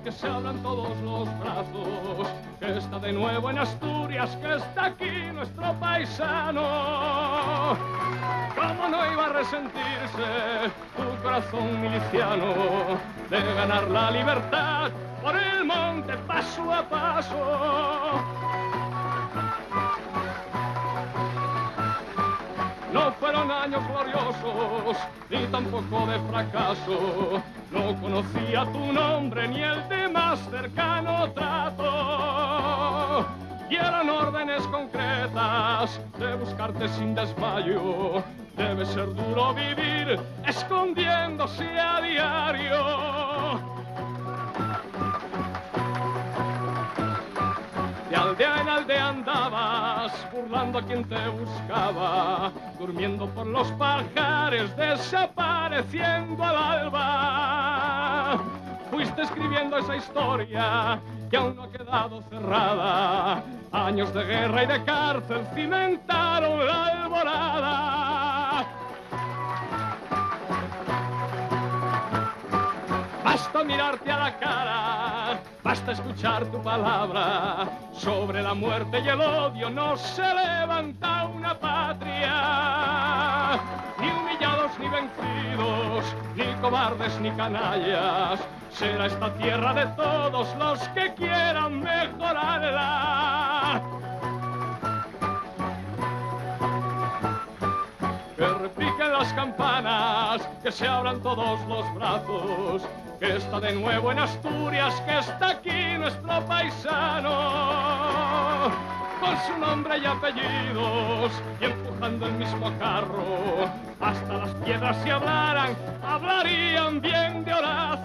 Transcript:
que se abran todos los brazos, que está de nuevo en Asturias, que está aquí nuestro paisano. ¿Cómo no iba a resentirse tu corazón miliciano de ganar la libertad por el monte paso a paso? No fueron años gloriosos, ni tampoco de fracaso. No conocía tu nombre ni el de más cercano trato. Y eran órdenes concretas de buscarte sin desmayo. Debe ser duro vivir escondiéndose a diario. De aldea en aldea andabas, burlando a quien te buscaba, durmiendo por los pajares, desapareciendo al alba. Fuiste escribiendo esa historia que aún no ha quedado cerrada. Años de guerra y de cárcel cimentaron la alborada. Basta mirarte a la cara, basta escuchar tu palabra. Sobre la muerte y el odio no se levanta una patria. Ni humillados ni vencidos, ni cobardes ni canallas. Será esta tierra de todos los que quieran mejorarla. Que repiquen las campanas, que se abran todos los brazos, que está de nuevo en Asturias, que está aquí nuestro paisano, con su nombre y apellidos, y empujando el mismo carro, hasta las piedras si hablaran, hablarían bien de Horacio.